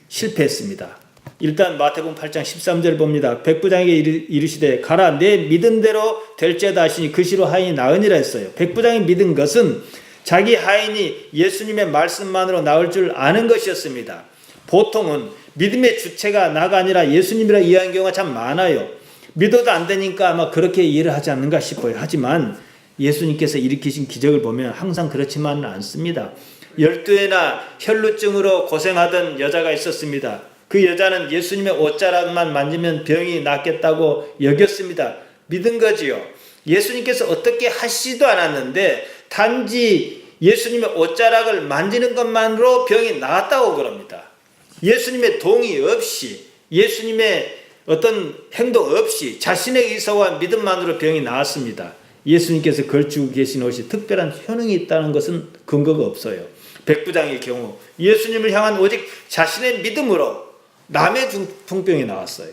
실패했습니다. 일단 마태복음 8장 13절 봅니다. 백부장에게 이르시되 가라, 내 믿음대로 될지어다 하시니 그 시로 하인이 나으니라 했어요. 백부장이 믿은 것은 자기 하인이 예수님의 말씀만으로 나을 줄 아는 것이었습니다. 보통은 믿음의 주체가 나가 아니라 예수님이라 이해하는 경우가 참 많아요. 믿어도 안 되니까 아마 그렇게 이해를 하지 않는가 싶어요. 하지만 예수님께서 일으키신 기적을 보면 항상 그렇지만은 않습니다. 12회나 혈루증으로 고생하던 여자가 있었습니다. 그 여자는 예수님의 옷자락만 만지면 병이 낫겠다고 여겼습니다. 믿은 거지요. 예수님께서 어떻게 하시지도 않았는데 단지 예수님의 옷자락을 만지는 것만으로 병이 나았다고 그럽니다. 예수님의 동의 없이, 예수님의 어떤 행동 없이 자신의 의사와 믿음만으로 병이 나았습니다. 예수님께서 걸치고 계신 옷이 특별한 효능이 있다는 것은 근거가 없어요. 백부장의 경우 예수님을 향한 오직 자신의 믿음으로 남의 중풍병이 나왔어요.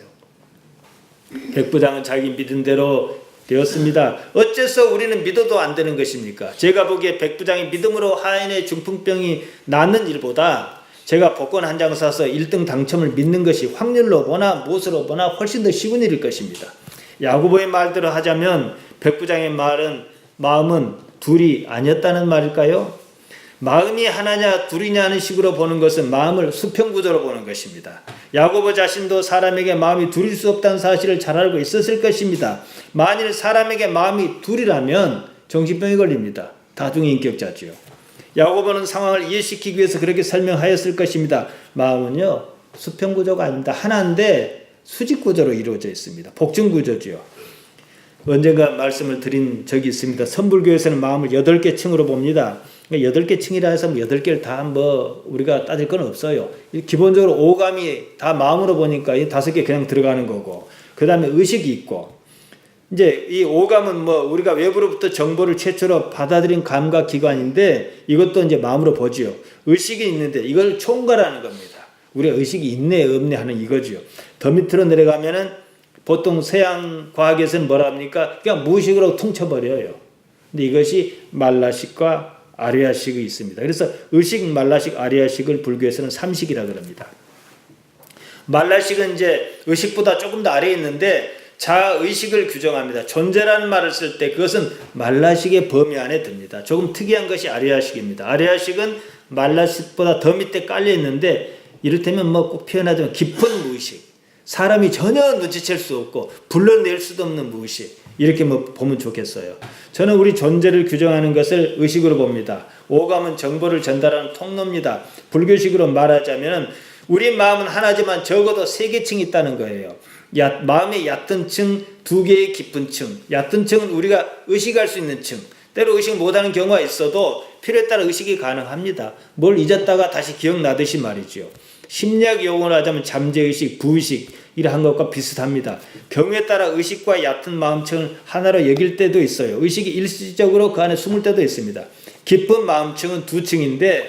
백부장은 자기 믿은 대로 되었습니다. 어째서 우리는 믿어도 안 되는 것입니까? 제가 보기에 백부장이 믿음으로 하인의 중풍병이 낫는 일보다 제가 복권 한 장 사서 1등 당첨을 믿는 것이 확률로 보나 무엇으로 보나 훨씬 더 쉬운 일일 것입니다. 야고보의 말대로 하자면 백부장의 마음은 둘이 아니었다는 말일까요? 마음이 하나냐 둘이냐 하는 식으로 보는 것은 마음을 수평구조로 보는 것입니다. 야고보 자신도 사람에게 마음이 둘일 수 없다는 사실을 잘 알고 있었을 것입니다. 만일 사람에게 마음이 둘이라면 정신병에 걸립니다. 다중인격자지요. 야고보는 상황을 이해시키기 위해서 그렇게 설명하였을 것입니다. 마음은요, 수평구조가 아닙니다. 하나인데 수직구조로 이루어져 있습니다. 복층구조지요. 언젠가 말씀을 드린 적이 있습니다. 선불교에서는 마음을 8개 층으로 봅니다. 8개 층이라 해서 8개를 다 우리가 따질 건 없어요. 기본적으로 오감이 다 마음으로 보니까 이 5개 그냥 들어가는 거고, 그 다음에 의식이 있고, 이제 이 오감은 우리가 외부로부터 정보를 최초로 받아들인 감각 기관인데 이것도 이제 마음으로 보지요. 의식이 있는데 이걸 총괄하는 겁니다. 우리가 의식이 있네 없네 하는 이거지요. 더 밑으로 내려가면은 보통 서양 과학에서는 뭐라 합니까? 그냥 무의식으로 퉁쳐버려요. 근데 이것이 말라식과 아리아식이 있습니다. 그래서 의식, 말라식, 아리아식을 불교에서는 삼식이라 그럽니다. 말라식은 이제 의식보다 조금 더 아래에 있는데 자의식을 규정합니다. 존재라는 말을 쓸 때 그것은 말라식의 범위 안에 듭니다. 조금 특이한 것이 아리아식입니다. 아리아식은 말라식보다 더 밑에 깔려 있는데 이를테면 꼭 표현하자면 깊은 무의식, 사람이 전혀 눈치챌 수 없고 불러낼 수도 없는 무의식, 이렇게 보면 좋겠어요. 저는 우리 존재를 규정하는 것을 의식으로 봅니다. 오감은 정보를 전달하는 통로입니다. 불교식으로 말하자면 우리 마음은 하나지만 적어도 3개 층이 있다는 거예요. 마음의 얕은 층, 2개의 깊은 층. 얕은 층은 우리가 의식할 수 있는 층. 때로 의식 못하는 경우가 있어도 필요에 따라 의식이 가능합니다. 뭘 잊었다가 다시 기억나듯이 말이죠. 심리학 용어로 하자면 잠재의식, 부의식 이러한 것과 비슷합니다. 경우에 따라 의식과 얕은 마음층을 하나로 여길 때도 있어요. 의식이 일시적으로 그 안에 숨을 때도 있습니다. 깊은 마음층은 2층인데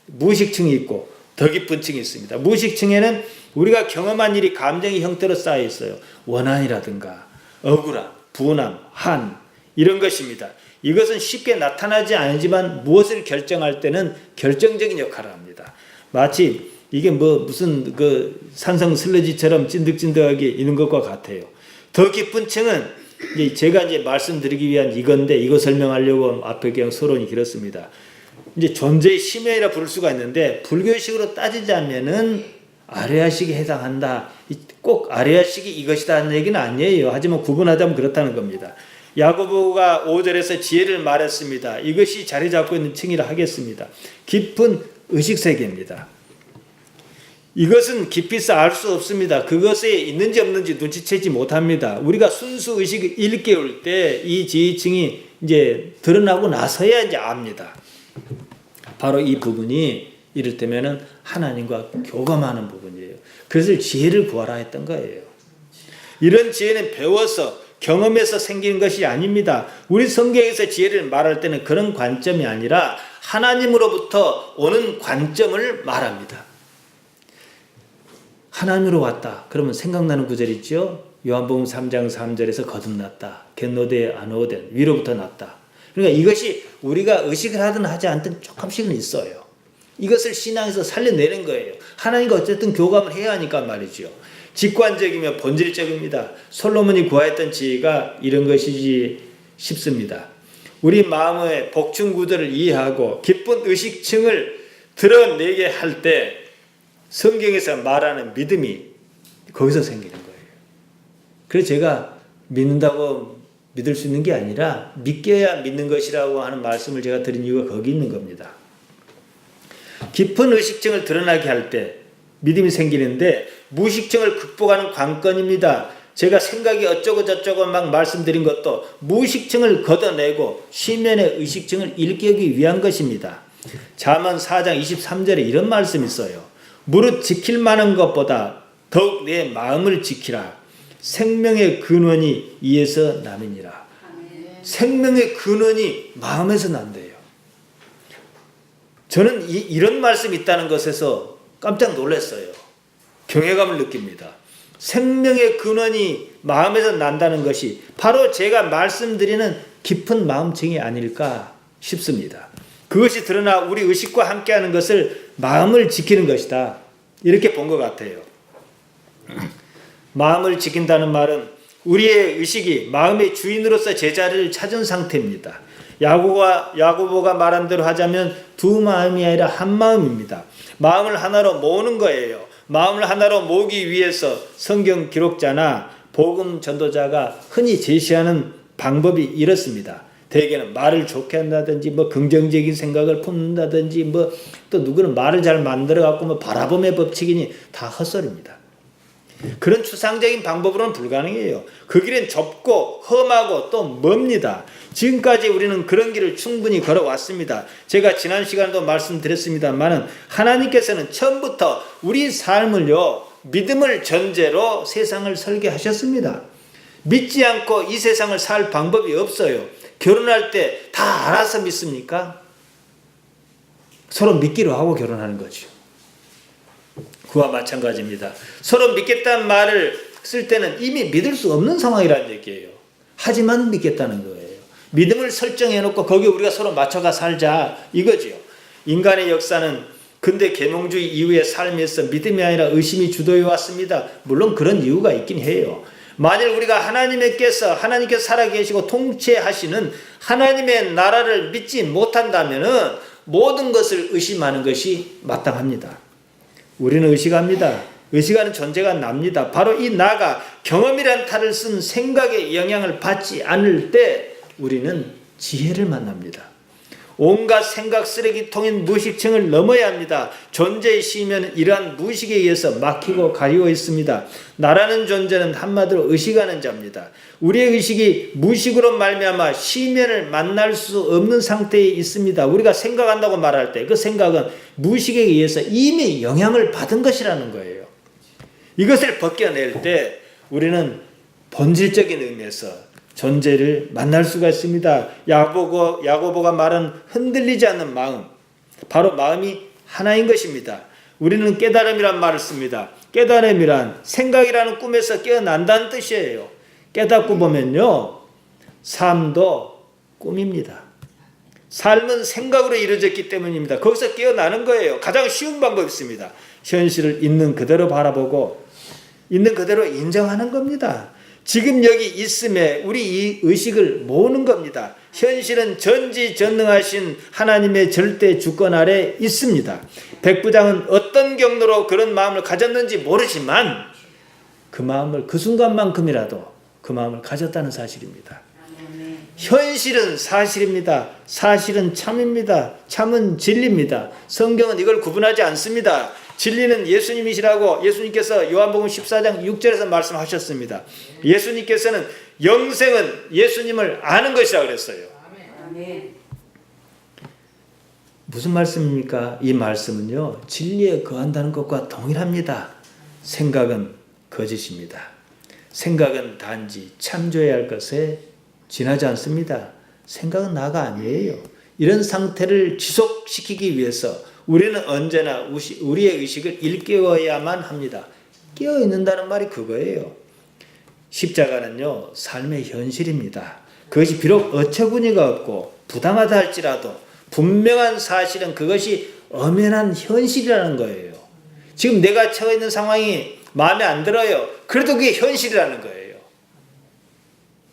무의식층이 있고 더 깊은 층이 있습니다. 무의식층에는 우리가 경험한 일이 감정의 형태로 쌓여 있어요. 원한이라든가 억울함, 분함, 한 이런 것입니다. 이것은 쉽게 나타나지 않지만 무엇을 결정할 때는 결정적인 역할을 합니다. 마치 이게 무슨 산성 슬러지처럼 찐득찐득하게 있는 것과 같아요. 더 깊은 층은 제가 말씀드리기 위한 이건데 이거 설명하려고 앞에 그냥 서론이 길었습니다. 이제 존재의 심연이라 부를 수가 있는데 불교식으로 따지자면은 아레아식에 해당한다. 꼭 아레아식이 이것이다 하는 얘기는 아니에요. 하지만 구분하자면 그렇다는 겁니다. 야고보가 5절에서 지혜를 말했습니다. 이것이 자리 잡고 있는 층이라 하겠습니다. 깊은 의식세계입니다. 이것은 깊이서 알 수 없습니다. 그것에 있는지 없는지 눈치채지 못합니다. 우리가 순수 의식을 일깨울 때 이 지혜층이 이제 드러나고 나서야 이제 압니다. 바로 이 부분이 이를테면은 하나님과 교감하는 부분이에요. 그래서 지혜를 구하라 했던 거예요. 이런 지혜는 배워서 경험에서 생기는 것이 아닙니다. 우리 성경에서 지혜를 말할 때는 그런 관점이 아니라 하나님으로부터 오는 관점을 말합니다. 하나님으로 왔다. 그러면 생각나는 구절 있죠? 요한복음 3장 3절에서 거듭났다. 겟노데 아노덴 위로부터 났다. 그러니까 이것이 우리가 의식을 하든 하지 않든 조금씩은 있어요. 이것을 신앙에서 살려내는 거예요. 하나님과 어쨌든 교감을 해야 하니까 말이죠. 직관적이며 본질적입니다. 솔로몬이 구하였던 지혜가 이런 것이지 싶습니다. 우리 마음의 복층 구조를 이해하고 깊은 의식층을 드러내게 할 때 성경에서 말하는 믿음이 거기서 생기는 거예요. 그래서 제가 믿는다고 믿을 수 있는 게 아니라 믿겨야 믿는 것이라고 하는 말씀을 제가 드린 이유가 거기 있는 겁니다. 깊은 의식층을 드러나게 할 때 믿음이 생기는데 무의식층을 극복하는 관건입니다. 제가 생각이 어쩌고 저쩌고 막 말씀드린 것도 무의식층을 걷어내고 심연의 의식층을 일깨우기 위한 것입니다. 잠언 4장 23절에 이런 말씀이 있어요. 무릇 지킬 만한 것보다 더욱 내 마음을 지키라. 생명의 근원이 이에서 남이니라. 생명의 근원이 마음에서 난대요. 저는 이런 말씀이 있다는 것에서 깜짝 놀랐어요. 경외감을 느낍니다. 생명의 근원이 마음에서 난다는 것이 바로 제가 말씀드리는 깊은 마음층이 아닐까 싶습니다. 그것이 드러나 우리 의식과 함께하는 것을 마음을 지키는 것이다. 이렇게 본 것 같아요. 마음을 지킨다는 말은 우리의 의식이 마음의 주인으로서 제자리를 찾은 상태입니다. 야고보가 말한 대로 하자면 두 마음이 아니라 한 마음입니다. 마음을 하나로 모으는 거예요. 마음을 하나로 모으기 위해서 성경 기록자나 복음 전도자가 흔히 제시하는 방법이 이렇습니다. 대개는 말을 좋게 한다든지 뭐 긍정적인 생각을 품는다든지 뭐 또 누구는 말을 잘 만들어 갖고 뭐 바라봄의 법칙이니 다 헛소리입니다. 그런 추상적인 방법으로는 불가능해요. 그 길은 좁고 험하고 또 멉니다. 지금까지 우리는 그런 길을 충분히 걸어왔습니다. 제가 지난 시간에도 말씀드렸습니다만은 하나님께서는 처음부터 우리 삶을요 믿음을 전제로 세상을 설계하셨습니다. 믿지 않고 이 세상을 살 방법이 없어요. 결혼할 때 다 알아서 믿습니까? 서로 믿기로 하고 결혼하는 거죠. 그와 마찬가지입니다. 서로 믿겠다는 말을 쓸 때는 이미 믿을 수 없는 상황이라는 얘기예요. 하지만 믿겠다는 거예요. 믿음을 설정해 놓고 거기에 우리가 서로 맞춰가 살자 이거지요. 인간의 역사는 근대 계몽주의 이후의 삶에서 믿음이 아니라 의심이 주도해 왔습니다. 물론 그런 이유가 있긴 해요. 만일 우리가 하나님께서 살아계시고 통치하시는 하나님의 나라를 믿지 못한다면은 모든 것을 의심하는 것이 마땅합니다. 우리는 의식합니다. 의식하는 존재가 납니다. 바로 이 나가 경험이란 탈을 쓴 생각의 영향을 받지 않을 때 우리는 지혜를 만납니다. 온갖 생각 쓰레기통인 무의식층을 넘어야 합니다. 존재의 시면은 이러한 무의식에 의해서 막히고 가리고 있습니다. 나라는 존재는 한마디로 의식하는 자입니다. 우리의 의식이 무의식으로 말미암아 시면을 만날 수 없는 상태에 있습니다. 우리가 생각한다고 말할 때 그 생각은 무의식에 의해서 이미 영향을 받은 것이라는 거예요. 이것을 벗겨낼 때 우리는 본질적인 의미에서 존재를 만날 수가 있습니다. 야고보가 말한 흔들리지 않는 마음, 바로 마음이 하나인 것입니다. 우리는 깨달음이란 말을 씁니다. 깨달음이란 생각이라는 꿈에서 깨어난다는 뜻이에요. 깨닫고 보면요, 삶도 꿈입니다. 삶은 생각으로 이루어졌기 때문입니다. 거기서 깨어나는 거예요. 가장 쉬운 방법이 있습니다. 현실을 있는 그대로 바라보고 있는 그대로 인정하는 겁니다. 지금 여기 있음에 우리 이 의식을 모으는 겁니다. 현실은 전지전능하신 하나님의 절대 주권 아래 있습니다. 백부장은 어떤 경로로 그런 마음을 가졌는지 모르지만 그 마음을 그 순간만큼이라도 그 마음을 가졌다는 사실입니다. 현실은 사실입니다. 사실은 참입니다. 참은 진리입니다. 성경은 이걸 구분하지 않습니다. 진리는 예수님이시라고 예수님께서 요한복음 14장 6절에서 말씀하셨습니다. 예수님께서는 영생은 예수님을 아는 것이라고 그랬어요. 무슨 말씀입니까? 이 말씀은요, 진리에 거한다는 것과 동일합니다. 생각은 거짓입니다. 생각은 단지 참조해야 할 것에 지나지 않습니다. 생각은 나가 아니에요. 이런 상태를 지속시키기 위해서 우리는 언제나 우리의 의식을 일깨워야만 합니다. 깨어있는다는 말이 그거예요. 십자가는요, 삶의 현실입니다. 그것이 비록 어처구니가 없고 부당하다 할지라도 분명한 사실은 그것이 엄연한 현실이라는 거예요. 지금 내가 처해 있는 상황이 마음에 안 들어요. 그래도 그게 현실이라는 거예요.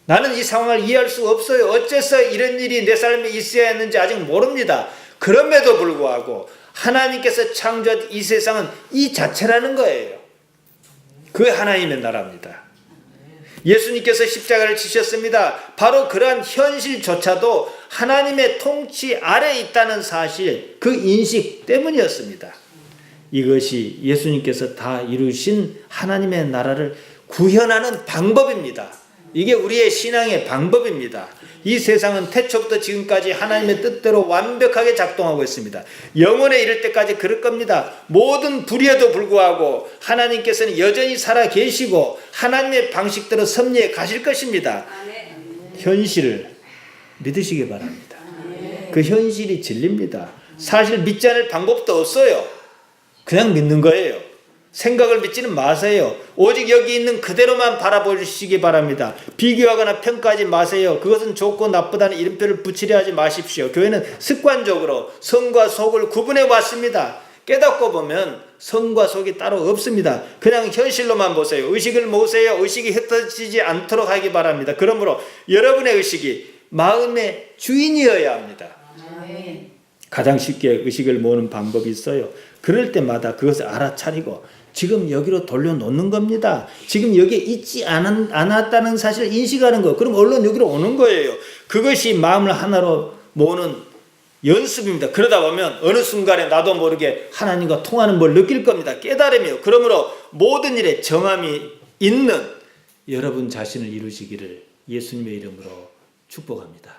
나는 이 상황을 이해할 수 없어요. 어째서 이런 일이 내 삶에 있어야 했는지 아직 모릅니다. 그럼에도 불구하고 하나님께서 창조한 이 세상은 이 자체라는 거예요. 그게 하나님의 나라입니다. 예수님께서 십자가를 지셨습니다. 바로 그러한 현실조차도 하나님의 통치 아래에 있다는 사실, 그 인식 때문이었습니다. 이것이 예수님께서 다 이루신 하나님의 나라를 구현하는 방법입니다. 이게 우리의 신앙의 방법입니다. 이 세상은 태초부터 지금까지 하나님의 뜻대로 완벽하게 작동하고 있습니다. 영원에 이를 때까지 그럴 겁니다. 모든 불의에도 불구하고 하나님께서는 여전히 살아 계시고 하나님의 방식대로 섭리해 가실 것입니다. 현실을 믿으시기 바랍니다. 그 현실이 진리입니다. 사실 믿지 않을 방법도 없어요. 그냥 믿는 거예요. 생각을 믿지는 마세요. 오직 여기 있는 그대로만 바라보시기 바랍니다. 비교하거나 평가하지 마세요. 그것은 좋고 나쁘다는 이름표를 붙이려 하지 마십시오. 교회는 습관적으로 성과 속을 구분해 왔습니다. 깨닫고 보면 성과 속이 따로 없습니다. 그냥 현실로만 보세요. 의식을 모으세요. 의식이 흩어지지 않도록 하기 바랍니다. 그러므로 여러분의 의식이 마음의 주인이어야 합니다. 가장 쉽게 의식을 모으는 방법이 있어요. 그럴 때마다 그것을 알아차리고 지금 여기로 돌려놓는 겁니다. 지금 여기에 있지 않았다는 사실을 인식하는 거. 그럼 얼른 여기로 오는 거예요. 그것이 마음을 하나로 모으는 연습입니다. 그러다 보면 어느 순간에 나도 모르게 하나님과 통하는 걸 느낄 겁니다. 깨달으며. 그러므로 모든 일에 정함이 있는 여러분 자신을 이루시기를 예수님의 이름으로 축복합니다.